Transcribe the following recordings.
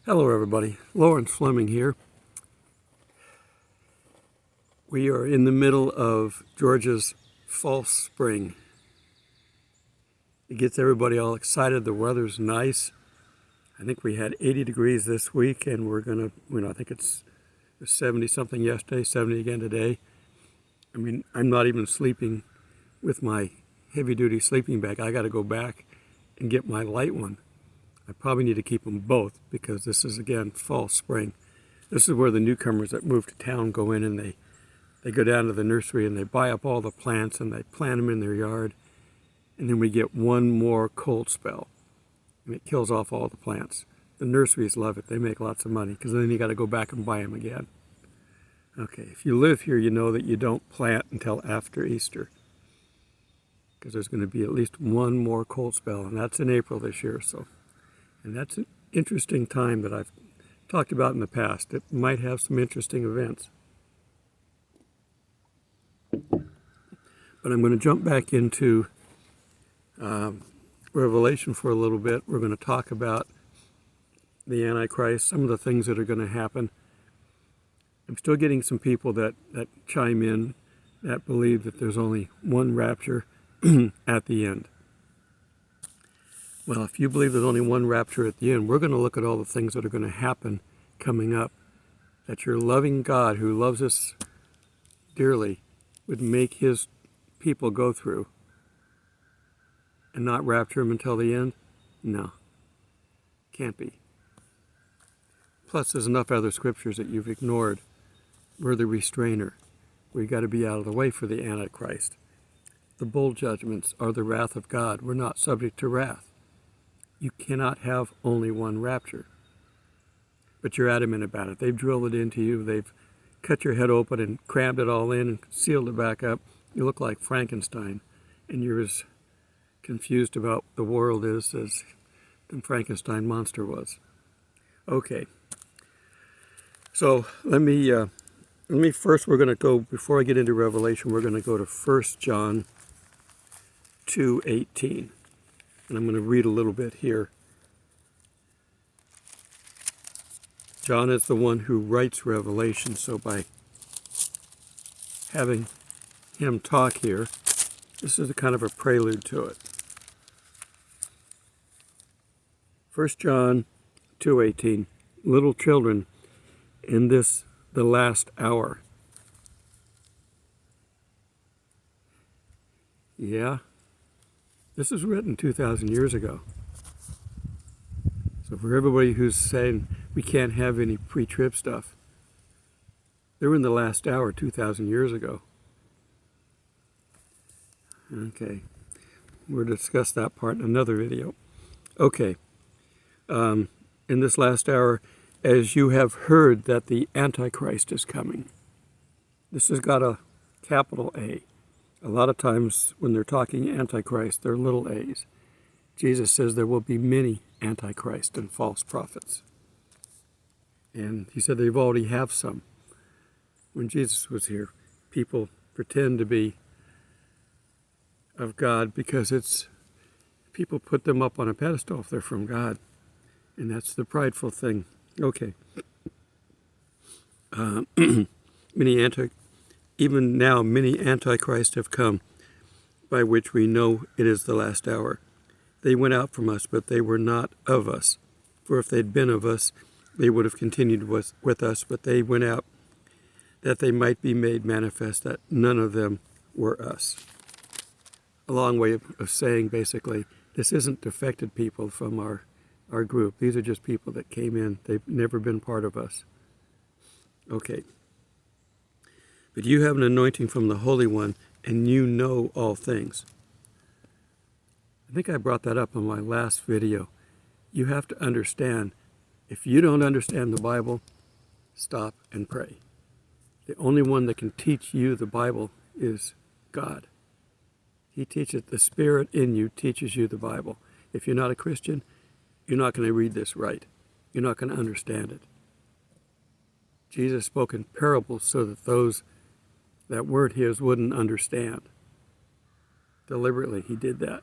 Hello everybody, Thomas Fleming here. We are in the middle of Georgia's false spring. It gets everybody all excited, the weather's nice. I think we had 80 degrees this week and we're gonna, I think it's 70 something yesterday, 70 again today. I mean, I'm not even sleeping with my heavy duty sleeping bag. I gotta go back and get my light one. I probably need to keep them both because this is, again, fall spring. This is where the newcomers that move to town go in and they go down to the nursery and they buy up all the plants and they plant them in their yard. And then we get one more cold spell and it kills off all the plants. The nurseries love it. They make lots of money because then you got to go back and buy them again. Okay, if you live here, you know that you don't plant until after Easter because there's going to be at least one more cold spell, and that's in April this year. And that's an interesting time that I've talked about in the past. It might have some interesting events. But I'm going to jump back into Revelation for a little bit. We're going to talk about the Antichrist, some of the things that are going to happen. I'm still getting some people that chime in that believe that there's only one rapture at the end. Well, if you believe there's only one rapture at the end, we're going to look at all the things that are going to happen coming up, that your loving God, who loves us dearly, would make his people go through and not rapture them until the end? No, can't be. Plus, there's enough other scriptures that you've ignored. We're the restrainer. We've got to be out of the way for the Antichrist. The bowl judgments are the wrath of God. We're not subject to wrath. You cannot have only one rapture. But you're adamant about it. They've drilled it into you. They've cut your head open and crammed it all in and sealed it back up. You look like Frankenstein. And you're as confused about the world as the Frankenstein monster was. Okay. So let me first, we're going to go, before I get into Revelation, we're going to go to 1 John 2:18. And I'm going to read a little bit here. John is the one who writes Revelation, so by having him talk here, this is a kind of a prelude to it. 1 John 2:18, little children, in this the last hour. Yeah. This was written 2,000 years ago. So for everybody who's saying we can't have any pre-trib stuff, they were in the last hour 2,000 years ago. Okay, we'll discuss that part in another video. Okay, in this last hour, as you have heard that the Antichrist is coming. This has got a capital A. A lot of times when they're talking Antichrist, they're little a's. Jesus says there will be many Antichrists and false prophets. And he said they've already have some. When Jesus was here, people pretend to be of God because people put them up on a pedestal if they're from God. And that's the prideful thing. Okay. Even now, many antichrists have come, by which we know it is the last hour. They went out from us, but they were not of us. For if they'd been of us, they would have continued with us, but they went out, that they might be made manifest that none of them were us. A long way of saying, basically, this isn't defected people from our group. These are just people that came in. They've never been part of us. Okay. But you have an anointing from the Holy One, and you know all things. I think I brought that up on my last video. You have to understand, if you don't understand the Bible, stop and pray. The only one that can teach you the Bible is God. He teaches, the Spirit in you teaches you the Bible. If you're not a Christian, you're not going to read this right. You're not going to understand it. Jesus spoke in parables so that those that weren't his wouldn't understand. Deliberately, he did that.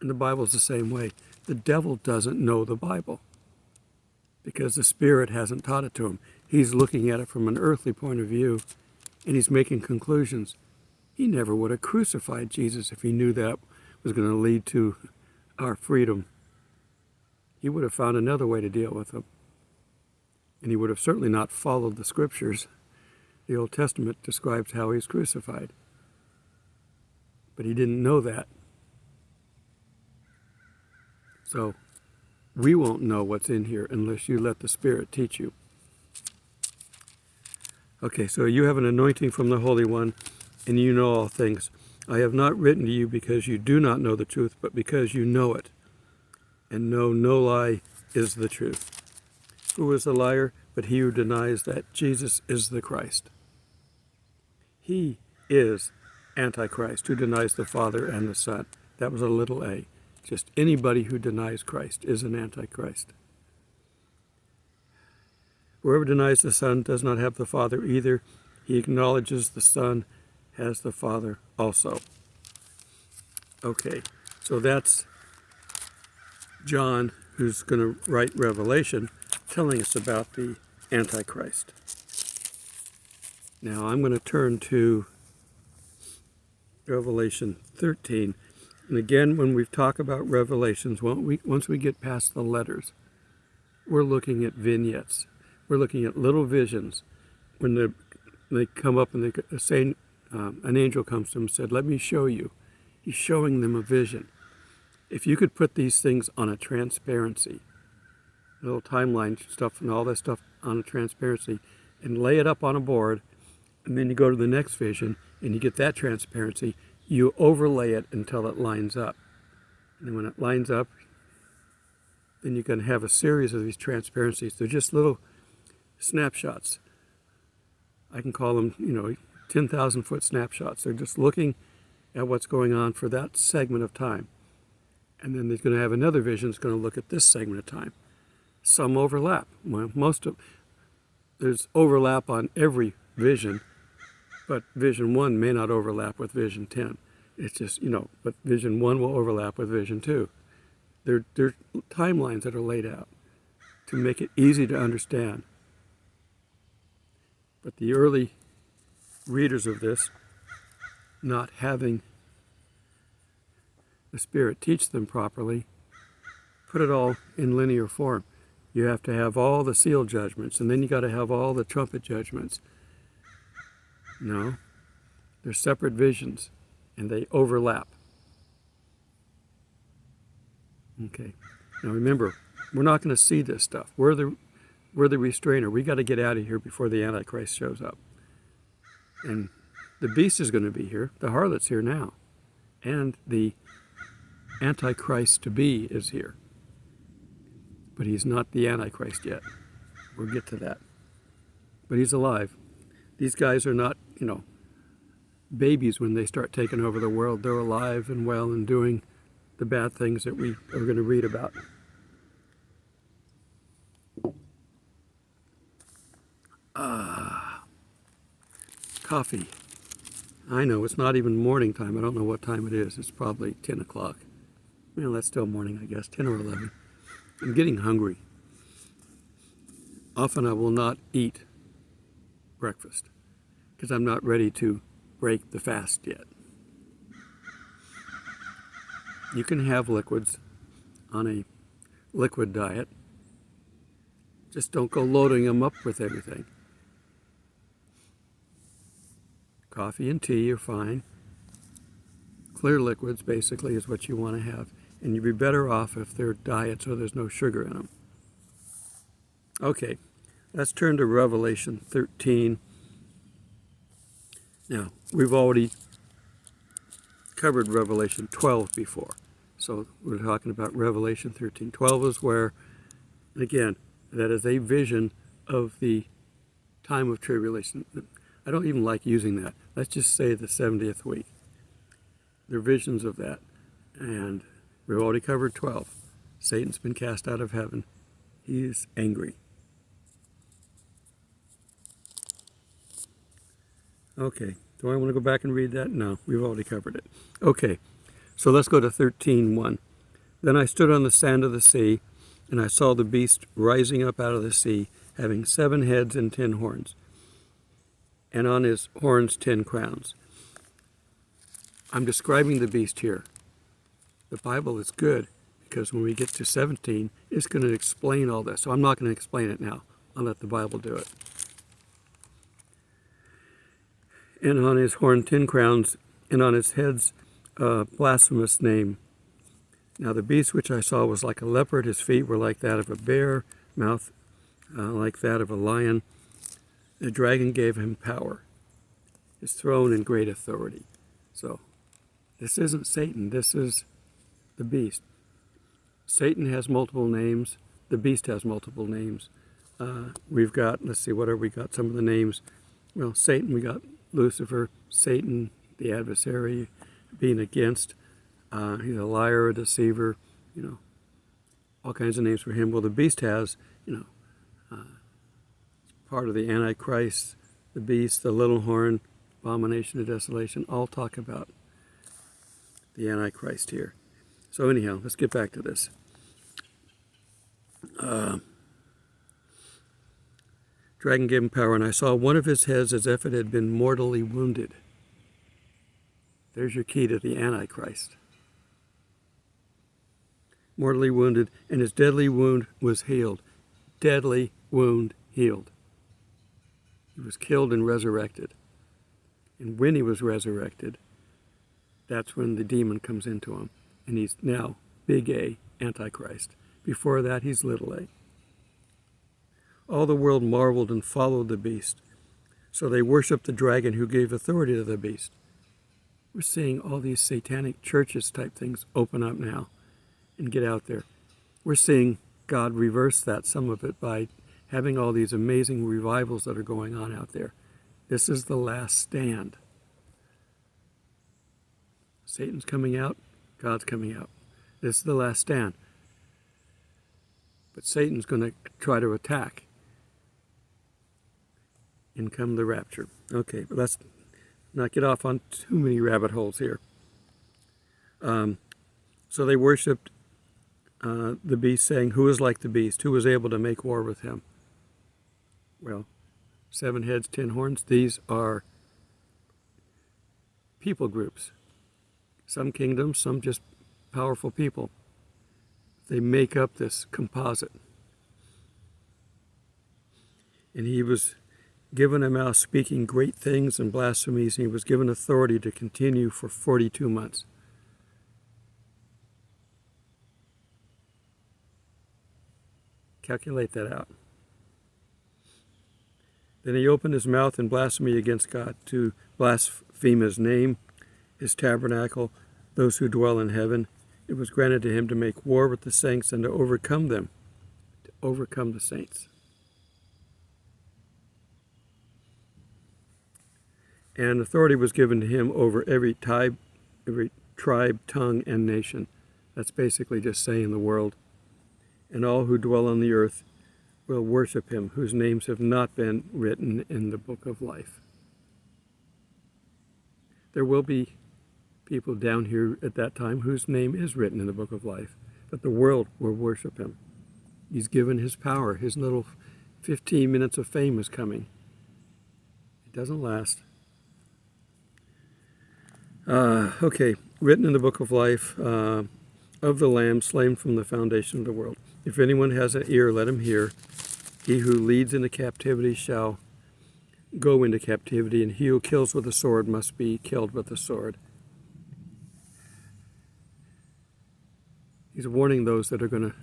And the Bible's the same way. The devil doesn't know the Bible because the Spirit hasn't taught it to him. He's looking at it from an earthly point of view, and he's making conclusions. He never would have crucified Jesus if he knew that was going to lead to our freedom. He would have found another way to deal with him. And he would have certainly not followed the Scriptures. The Old Testament describes how he's crucified. But he didn't know that. So we won't know what's in here unless you let the Spirit teach you. Okay, so you have an anointing from the Holy One, and you know all things. I have not written to you because you do not know the truth, but because you know it, and know no lie is the truth. Who is a liar but he who denies that Jesus is the Christ? He is Antichrist, who denies the Father and the Son. That was a little a. Just anybody who denies Christ is an Antichrist. Whoever denies the Son does not have the Father either. He acknowledges the Son has the Father also. Okay, so that's John, who's going to write Revelation, telling us about the Antichrist. Now I'm going to turn to Revelation 13. And again, when we talk about Revelations, once we get past the letters, we're looking at vignettes. We're looking at little visions. When they come up and an angel comes to them and said, "Let me show you." He's showing them a vision. If you could put these things on a transparency, little timeline stuff and all that stuff on a transparency, and lay it up on a board, and then you go to the next vision and you get that transparency, you overlay it until it lines up. And then when it lines up, then you can have a series of these transparencies. They're just little snapshots. I can call them, 10,000-foot snapshots. They're just looking at what's going on for that segment of time. And then there's going to have another vision that's going to look at this segment of time. Some overlap. Well, there's overlap on every vision, but vision 1 may not overlap with vision 10. It's just, but vision 1 will overlap with vision 2. They're timelines that are laid out to make it easy to understand. But the early readers of this, not having the Spirit teach them properly, put it all in linear form. You have to have all the seal judgments, and then you got to have all the trumpet judgments. No, they're separate visions, and they overlap. Okay, now remember, we're not going to see this stuff. We're the restrainer. We got to get out of here before the Antichrist shows up. And the beast is going to be here. The harlot's here now. And the Antichrist to be is here. But he's not the Antichrist yet. We'll get to that. But he's alive. These guys are not, babies when they start taking over the world. They're alive and well and doing the bad things that we are going to read about. Coffee. I know, it's not even morning time. I don't know what time it is. It's probably 10 o'clock. Well, that's still morning, I guess, 10 or 11. I'm getting hungry. Often I will not eat breakfast because I'm not ready to break the fast yet. You can have liquids on a liquid diet. Just don't go loading them up with everything. Coffee and tea are fine. Clear liquids basically is what you want to have. And you'd be better off if they're diet so there's no sugar in them. Okay, let's turn to Revelation 13. Now, we've already covered Revelation 12 before. So we're talking about Revelation 13. 12 is where, again, that is a vision of the time of tribulation. I don't even like using that. Let's just say the 70th week. They're visions of that. And we've already covered 12. Satan's been cast out of heaven. He is angry. Okay. Do I want to go back and read that? No, we've already covered it. Okay. So let's go to 13:1. Then I stood on the sand of the sea, And I saw the beast rising up out of the sea, having 7 heads and 10 horns, and on his horns 10 crowns. I'm describing the beast here. The Bible is good, because when we get to 17, it's going to explain all this. So I'm not going to explain it now. I'll let the Bible do it. And on his horn 10 crowns, and on his heads a blasphemous name. Now the beast which I saw was like a leopard. His feet were like that of a bear, mouth like that of a lion. The dragon gave him power, his throne and great authority. So this isn't Satan. This is the beast. Satan has multiple names. The beast has multiple names. We've got, let's see, what have we got? Some of the names. Well, Satan, we got Lucifer, Satan, the adversary, being against. He's a liar, a deceiver, all kinds of names for him. Well, the beast has, part of the Antichrist, the beast, the little horn, abomination of desolation, all talk about the Antichrist here. So anyhow, let's get back to this. Dragon gave him power, and I saw one of his heads as if it had been mortally wounded. There's your key to the Antichrist. Mortally wounded, and his deadly wound was healed. Deadly wound healed. He was killed and resurrected. And when he was resurrected, that's when the demon comes into him. And he's now big A, Antichrist. Before that, he's little a. All the world marveled and followed the beast. So they worshiped the dragon who gave authority to the beast. We're seeing all these satanic churches type things open up now and get out there. We're seeing God reverse that, some of it, by having all these amazing revivals that are going on out there. This is the last stand. Satan's coming out, God's coming out. This is the last stand. But Satan's going to try to attack. In come the rapture. Okay, but let's not get off on too many rabbit holes here. So they worshipped the beast, saying, who is like the beast? Who was able to make war with him? Well, 7 heads, 10 horns. These are people groups. Some kingdoms, some just powerful people. They make up this composite. And he was given a mouth speaking great things and blasphemies, and he was given authority to continue for 42 months. Calculate that out. Then he opened his mouth in blasphemy against God, to blaspheme his name, his tabernacle, those who dwell in heaven. It was granted to him to make war with the saints and to overcome them, to overcome the saints. And authority was given to him over every tribe, tongue, and nation. That's basically just saying the world. And all who dwell on the earth will worship him, whose names have not been written in the book of life. There will be people down here at that time whose name is written in the book of life, but the world will worship him. He's given his power. His little 15 minutes of fame is coming. It doesn't last. Okay, written in the book of life of the Lamb, slain from the foundation of the world. If anyone has an ear, let him hear. He who leads into captivity shall go into captivity, and he who kills with a sword must be killed with a sword. He's warning those that are going to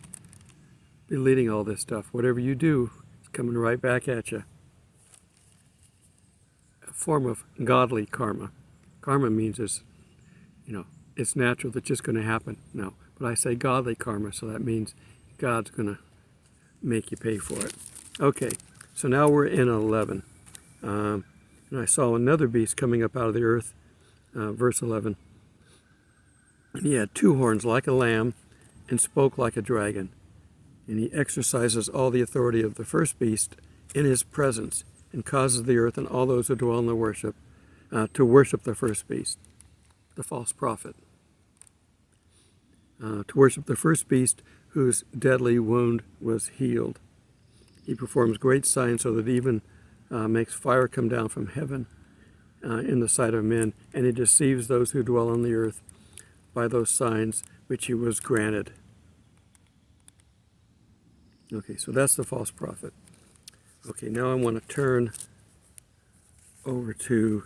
be leading all this stuff. Whatever you do, it's coming right back at you. A form of godly karma. Karma means it's natural, that's just going to happen. No, but I say godly karma, so that means God's going to make you pay for it. Okay, so now we're in 11. And I saw another beast coming up out of the earth, verse 11. And he had 2 horns like a lamb and spoke like a dragon. And he exercises all the authority of the first beast in his presence and causes the earth and all those who dwell in the worship to worship the first beast, the false prophet. To worship the first beast whose deadly wound was healed. He performs great signs so that even makes fire come down from heaven in the sight of men, and he deceives those who dwell on the earth by those signs which he was granted. Okay, so that's the false prophet. Okay, now I want to turn over to,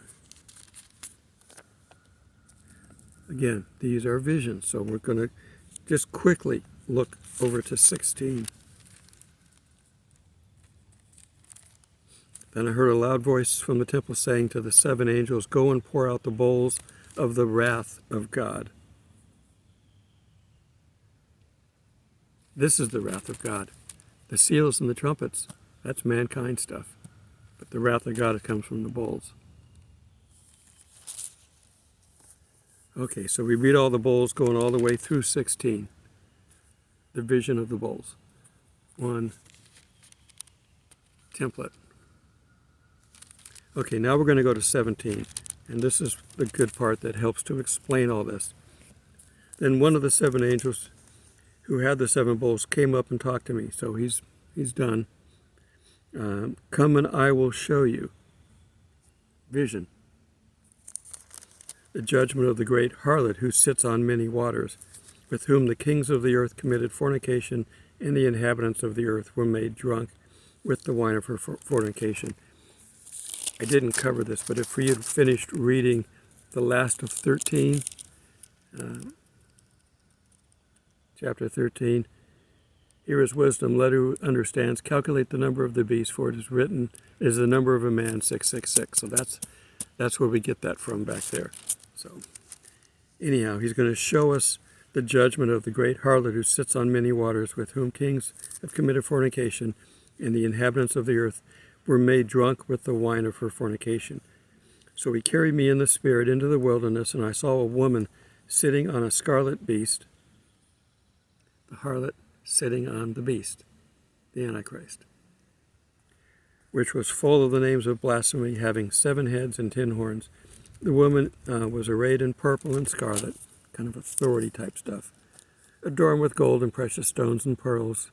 again, these are visions, so we're going to just quickly look over to 16. Then I heard a loud voice from the temple saying to the 7 angels, "Go and pour out the bowls of the wrath of God." This is the wrath of God. The seals and the trumpets, that's mankind stuff. But the wrath of God comes from the bowls. Okay, so we read all the bowls going all the way through 16. The vision of the bowls. One template. Okay, now we're going to go to 17. And this is the good part that helps to explain all this. Then one of the 7 angels who had the 7 bowls came up and talked to me. So he's done. Come and I will show you. Vision. The judgment of the great harlot who sits on many waters, with whom the kings of the earth committed fornication, and the inhabitants of the earth were made drunk with the wine of her fornication. I didn't cover this, but if we had finished reading the last of 13, chapter 13, here is wisdom, let who understands, calculate the number of the beast, for it is written, is the number of a man, 666. So that's where we get that from back there. So anyhow, he's going to show us the judgment of the great harlot who sits on many waters, with whom kings have committed fornication, and the inhabitants of the earth were made drunk with the wine of her fornication. So he carried me in the spirit into the wilderness, and I saw a woman sitting on a scarlet beast, the harlot sitting on the beast, the Antichrist, which was full of the names of blasphemy, having 7 heads and 10 horns. The woman was arrayed in purple and scarlet, kind of authority type stuff, adorned with gold and precious stones and pearls,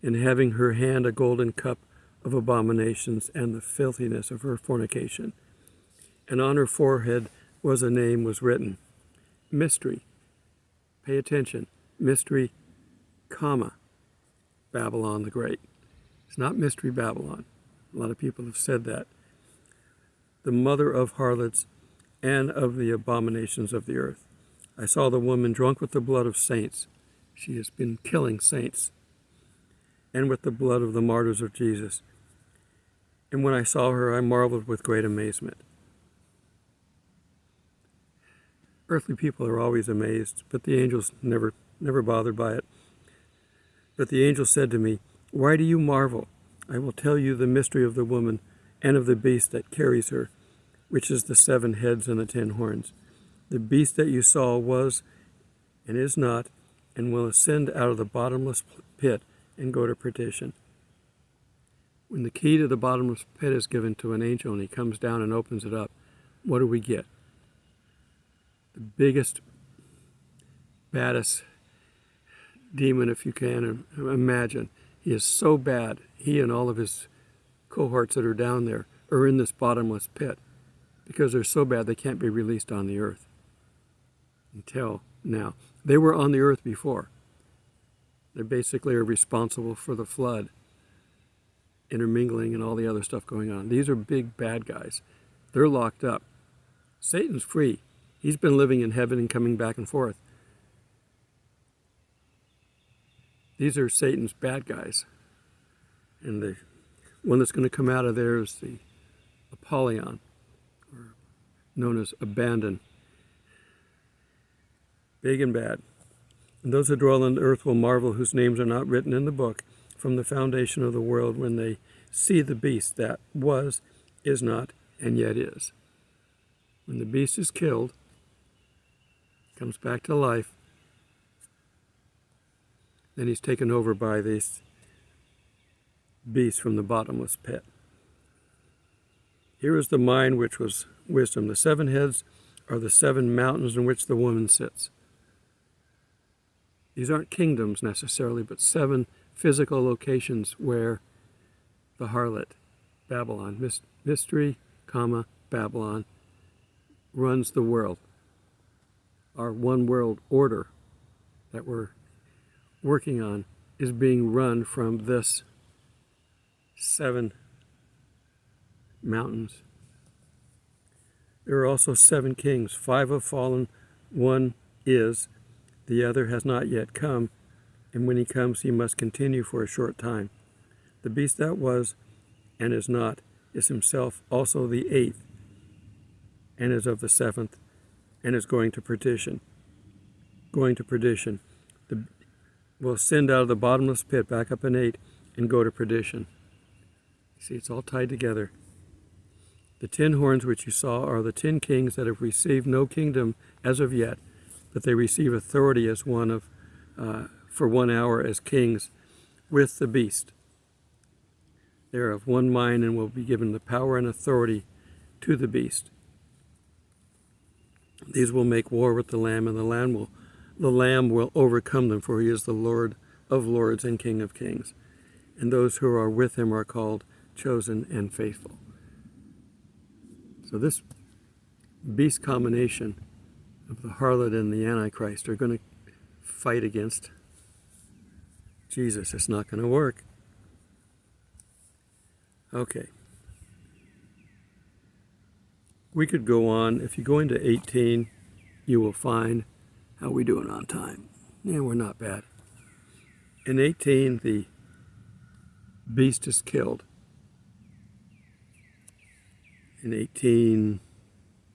and having her hand a golden cup of abominations and the filthiness of her fornication. And on her forehead was a name was written, Mystery. Pay attention. Mystery, comma, Babylon the Great. It's not Mystery Babylon. A lot of people have said that. The mother of harlots and of the abominations of the earth. I saw the woman drunk with the blood of saints. She has been killing saints. And with the blood of the martyrs of Jesus. And when I saw her, I marveled with great amazement. Earthly people are always amazed, but the angels never bothered by it. But the angel said to me, "Why do you marvel? I will tell you the mystery of the woman and of the beast that carries her, which is the 7 heads and the 10 horns. The beast that you saw was and is not, and will ascend out of the bottomless pit and go to perdition." When the key to the bottomless pit is given to an angel and he comes down and opens it up, what do we get? The biggest, baddest demon, if you can imagine. He is so bad, he and all of his cohorts that are down there are in this bottomless pit because they're so bad they can't be released on the earth until now. They were on the earth before. They basically are responsible for the flood, intermingling and all the other stuff going on. These are big bad guys. They're locked up. Satan's free. He's been living in heaven and coming back and forth. These are Satan's bad guys. And the one that's going to come out of there is the Apollyon, or known as Abandon. Big and bad. And those who dwell on the earth will marvel, whose names are not written in the book from the foundation of the world, when they see the beast that was, is not, and yet is. When the beast is killed, comes back to life, then he's taken over by this beast from the bottomless pit. Here is the mind which was wisdom. The 7 heads are the 7 mountains in which the woman sits. These aren't kingdoms necessarily, but 7 physical locations where the harlot, Babylon, mystery, Babylon, runs the world. Our one world order that we're working on is being run from this 7 mountains. There are also 7 kings. 5 have fallen, 1 is, the other has not yet come, and when he comes he must continue for a short time. The beast that was and is not is himself also the 8th, and is of the 7th, and is going to perdition. Going to perdition. Will ascend out of the bottomless pit back up in 8 and go to perdition. See, it's all tied together. The 10 horns which you saw are the 10 kings that have received no kingdom as of yet, but they receive authority as for 1 hour as kings with the beast. They are of one mind and will be given the power and authority to the beast. These will make war with the Lamb, and the Lamb will overcome them, for he is the Lord of lords and King of kings. And those who are with him are called chosen and faithful. So this beast combination of the harlot and the Antichrist are going to fight against Jesus. It's not going to work. Okay. We could go on. If you go into 18, you will find how we doing on time. Yeah, we're not bad. In 18, the beast is killed. In 18,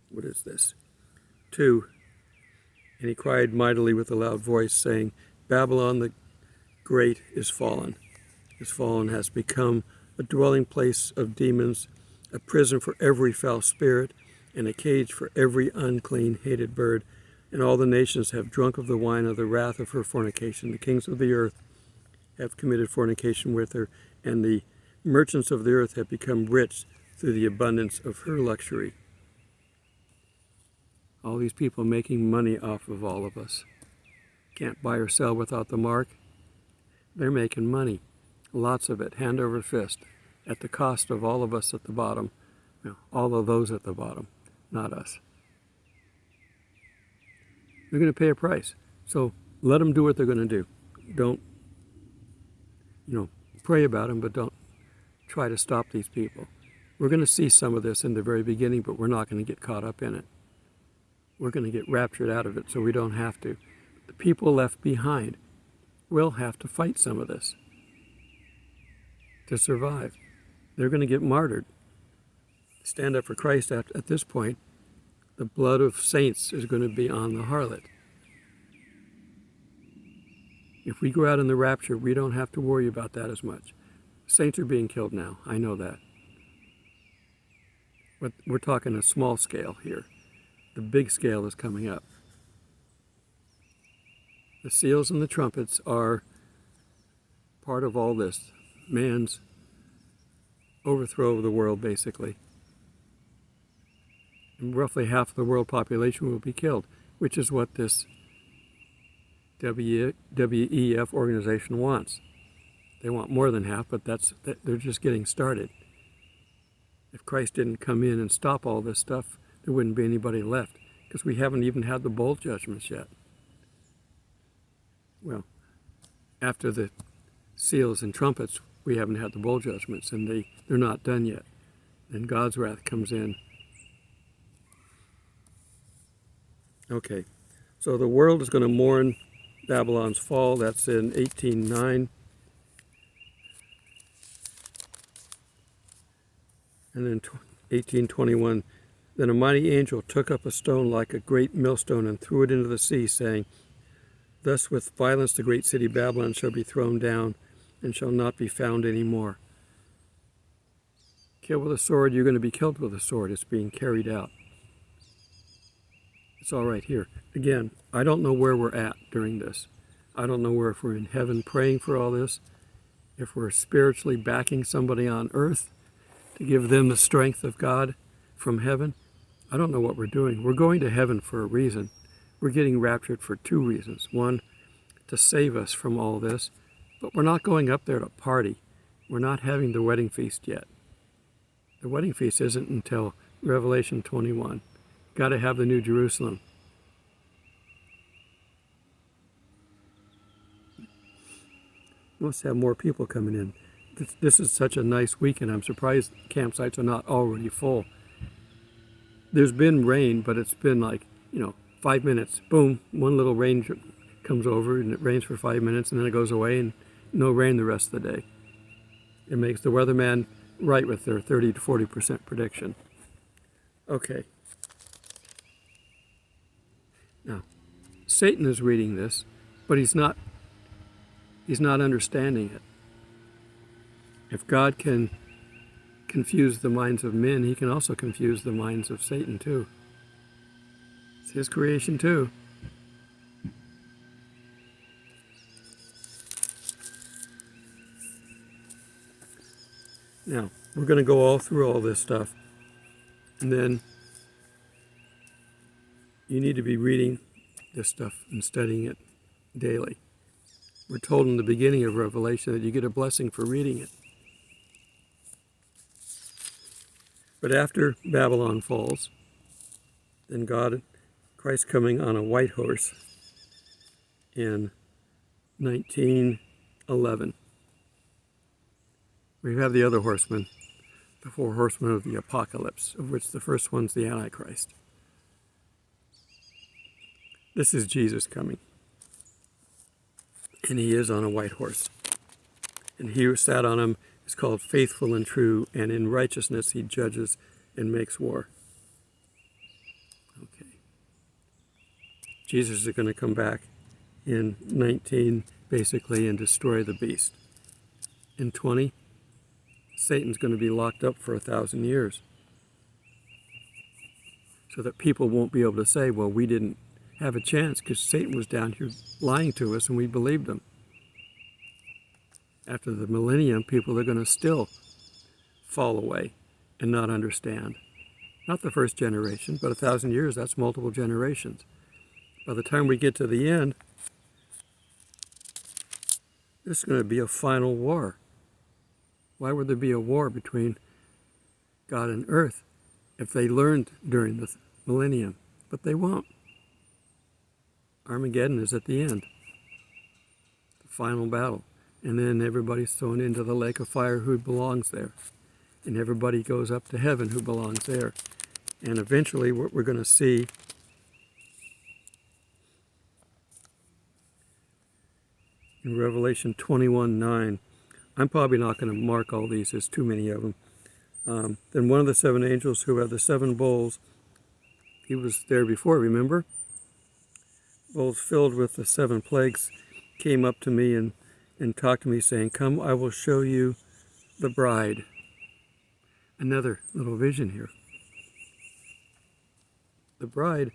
what is this? 2, and he cried mightily with a loud voice, saying, Babylon the great is fallen. Has become a dwelling place of demons, a prison for every foul spirit, and a cage for every unclean, hated bird. And all the nations have drunk of the wine of the wrath of her fornication. The kings of the earth have committed fornication with her, and the merchants of the earth have become rich through the abundance of her luxury. All these people making money off of all of us. Can't buy or sell without the mark. They're making money. Lots of it, hand over fist, at the cost of all of us at the bottom. All of those at the bottom, not us. They're going to pay a price. So let them do what they're going to do. Don't, pray about them, but don't try to stop these people. We're going to see some of this in the very beginning, but we're not going to get caught up in it. We're going to get raptured out of it, so we don't have to. The people left behind will have to fight some of this to survive. They're going to get martyred. Stand up for Christ at this point. The blood of saints is going to be on the harlot. If we go out in the rapture, we don't have to worry about that as much. Saints are being killed now. I know that. But we're talking a small scale here. The big scale is coming up. The seals and the trumpets are part of all this. Man's overthrow of the world, basically. And roughly half of the world population will be killed, which is what this WEF organization wants. They want more than half, but they're just getting started. If Christ didn't come in and stop all this stuff, there wouldn't be anybody left, because we haven't even had the bowl judgments yet. Well, after the seals and trumpets, we haven't had the bowl judgments, and they're not done yet. Then God's wrath comes in. Okay, so the world is going to mourn Babylon's fall. That's in 18:9. And then 18:21, then a mighty angel took up a stone like a great millstone and threw it into the sea, saying, thus with violence the great city Babylon shall be thrown down and shall not be found any more. Killed with a sword, you're going to be killed with a sword. It's being carried out. It's all right here. Again, I don't know where we're at during this. I don't know if we're in heaven praying for all this, if we're spiritually backing somebody on earth to give them the strength of God from heaven. I don't know what we're doing. We're going to heaven for a reason. We're getting raptured for 2 reasons. 1, to save us from all this, but we're not going up there to party. We're not having the wedding feast yet. The wedding feast isn't until Revelation 21. Got to have the New Jerusalem. Must have more people coming in. This is such a nice weekend. I'm surprised campsites are not already full. There's been rain, but it's been like, 5 minutes. Boom, one little rain comes over and it rains for 5 minutes and then it goes away and no rain the rest of the day. It makes the weatherman right with their 30 to 40% prediction. Okay. Now, Satan is reading this, but he's not understanding it. If God can confuse the minds of men, he can also confuse the minds of Satan too. It's his creation too. Now, we're going to go all through all this stuff. And then you need to be reading this stuff and studying it daily. We're told in the beginning of Revelation that you get a blessing for reading it. But after Babylon falls, then Christ coming on a white horse in 1911. We have the other horsemen, the 4 horsemen of the apocalypse, of which the first one's the Antichrist. This is Jesus coming. And he is on a white horse. And he who sat on him is called Faithful and True, and in righteousness he judges and makes war. Okay. Jesus is going to come back in 19, basically, and destroy the beast. In 20, Satan's going to be locked up for 1,000 years. So that people won't be able to say, well, we didn't have a chance because Satan was down here lying to us and we believed him. After the millennium, people are going to still fall away and not understand. Not the first generation, but 1,000 years, that's multiple generations. By the time we get to the end, this is going to be a final war. Why would there be a war between God and earth if they learned during the millennium? But they won't. Armageddon is at the end, the final battle. And then everybody's thrown into the lake of fire who belongs there. And everybody goes up to heaven who belongs there. And eventually what we're going to see in Revelation 21:9, I'm probably not going to mark all these, there's too many of them. Then one of the 7 angels who had the 7 bowls, he was there before, remember? Bowls filled with the 7 plagues came up to me and talked to me saying, come, I will show you the bride. Another little vision here. The bride,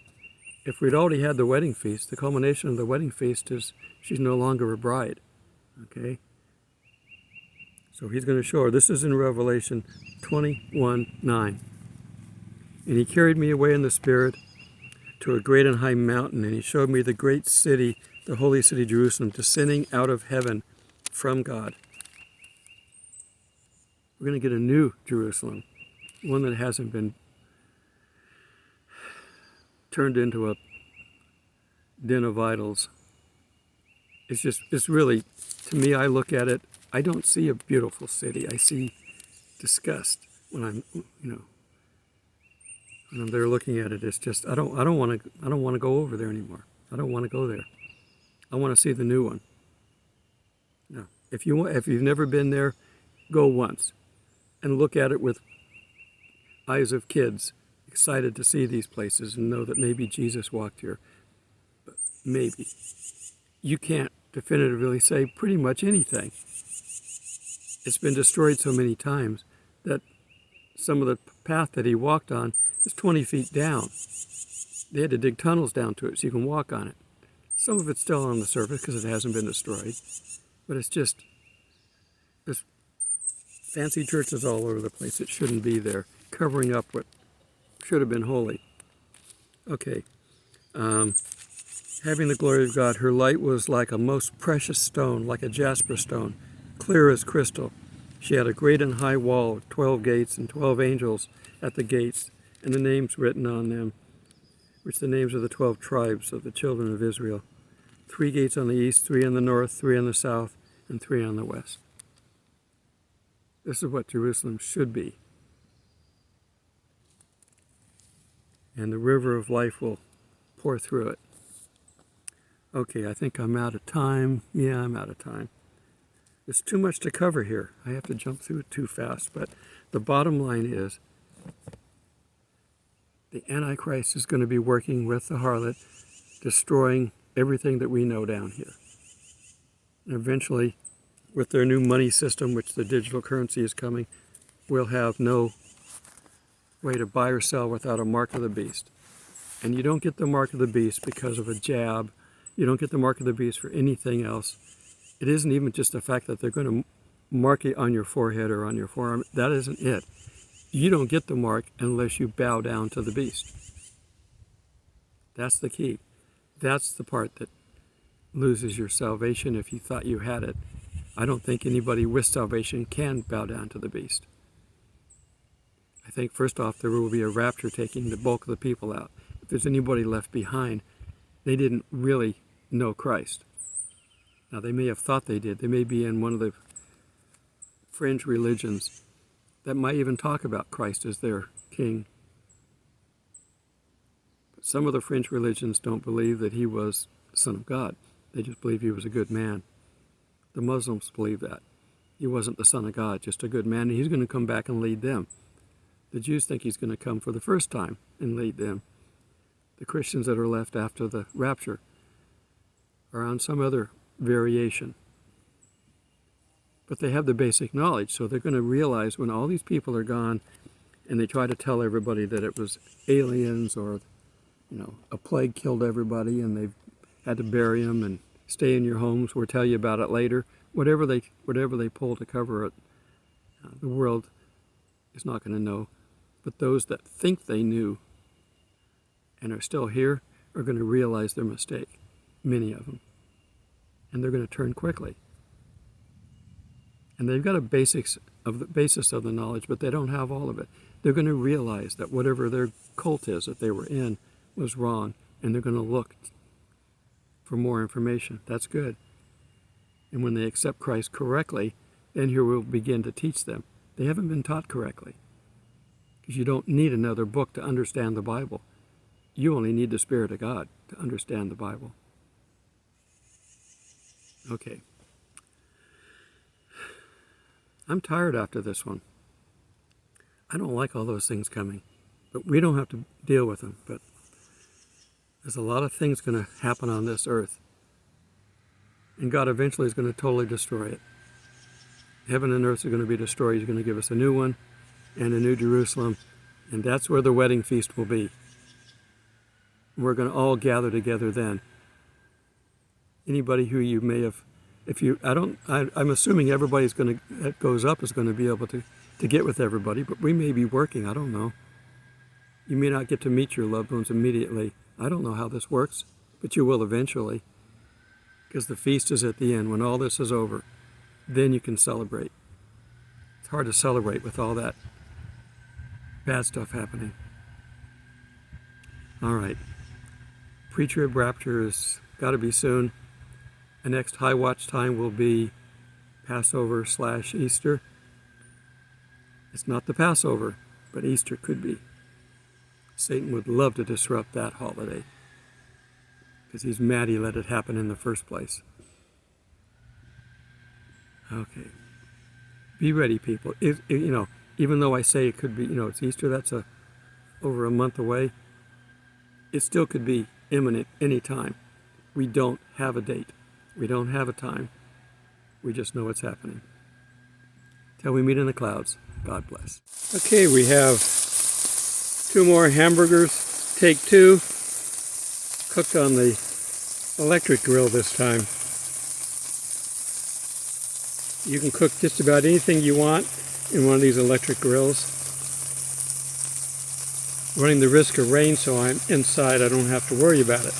if we'd already had the wedding feast, the culmination of the wedding feast is she's no longer a bride. Okay? So he's going to show her. This is in Revelation 21:9. And he carried me away in the Spirit to a great and high mountain, and he showed me the great city, the holy city Jerusalem, descending out of heaven from God. We're going to get a new Jerusalem, one that hasn't been turned into a den of idols. It's really, to me, I look at it, I don't see a beautiful city. I see disgust when I'm there looking at it. It's just, I don't want to go over there anymore. I don't want to go there. I want to see the new one. No. If you've never been there, go once and look at it with eyes of kids, excited to see these places and know that maybe Jesus walked here. But maybe. You can't definitively say pretty much anything. It's been destroyed so many times that some of the path that he walked on is 20 feet down. They had to dig tunnels down to it so you can walk on it. Some of it's still on the surface because it hasn't been destroyed. But it's just, there's fancy churches all over the place that shouldn't be there, covering up what should have been holy. Okay. having the glory of God. Her light was like a most precious stone, like a jasper stone, clear as crystal. She had a great and high wall, 12 gates, and 12 angels at the gates, and the names written on them, which the names of the 12 tribes of the children of Israel. 3 gates on the east, 3 on the north, 3 on the south, and 3 on the west. This is what Jerusalem should be. And the river of life will pour through it. Okay, I think I'm out of time. Yeah, I'm out of time. There's too much to cover here. I have to jump through it too fast. But the bottom line is the Antichrist is going to be working with the harlot, destroying everything that we know down here. And eventually, with their new money system, which the digital currency is coming, we'll have no way to buy or sell without a mark of the beast. And you don't get the mark of the beast because of a jab. You don't get the mark of the beast for anything else. It isn't even just the fact that they're going to mark it on your forehead or on your forearm. That isn't it. You don't get the mark unless you bow down to the beast. That's the key. That's the part that loses your salvation if you thought you had it. I don't think anybody with salvation can bow down to the beast. I think first off there will be a rapture taking the bulk of the people out. If there's anybody left behind, they didn't really know Christ. Now they may have thought they did. They may be in one of the fringe religions that might even talk about Christ as their king. But some of the fringe religions don't believe that he was the Son of God. They just believe he was a good man. The Muslims believe that. He wasn't the Son of God, just a good man, and he's going to come back and lead them. The Jews think he's going to come for the first time and lead them. The Christians that are left after the rapture are on some other variation. But they have the basic knowledge, so they're going to realize when all these people are gone and they try to tell everybody that it was aliens or, a plague killed everybody and they've had to bury them and stay in your homes, we'll tell you about it later. Whatever they pull to cover it, the world is not going to know. But those that think they knew and are still here are going to realize their mistake, many of them. And they're going to turn quickly. And they've got a basis of the knowledge, but they don't have all of it. They're going to realize that whatever their cult is that they were in was wrong, and they're going to look for more information. That's good. And when they accept Christ correctly, then here we'll begin to teach them. They haven't been taught correctly. Because you don't need another book to understand the Bible. You only need the Spirit of God to understand the Bible. Okay. I'm tired after this one. I don't like all those things coming. But we don't have to deal with them. But there's a lot of things going to happen on this earth. And God eventually is going to totally destroy it. Heaven and earth are going to be destroyed. He's going to give us a new one and a new Jerusalem. And that's where the wedding feast will be. We're going to all gather together then. Anybody who you may have, I'm assuming everybody's that goes up is going to be able to get with everybody, but we may be working, I don't know. You may not get to meet your loved ones immediately. I don't know how this works, but you will eventually. Because the feast is at the end. When all this is over, then you can celebrate. It's hard to celebrate with all that bad stuff happening. All right. Pre-trib rapture has got to be soon. The next high watch time will be Passover/Easter. It's not the Passover, but Easter could be. Satan would love to disrupt that holiday because he's mad he let it happen in the first place. Okay. Be ready, people. Even though I say it could be, it's Easter, that's over a month away, it still could be imminent any time. We don't have a date. We don't have a time. We just know it's happening. Till we meet in the clouds, God bless. Okay, we have 2 more hamburgers, take 2, cooked on the electric grill this time. You can cook just about anything you want in one of these electric grills. Running the risk of rain, so I'm inside, I don't have to worry about it.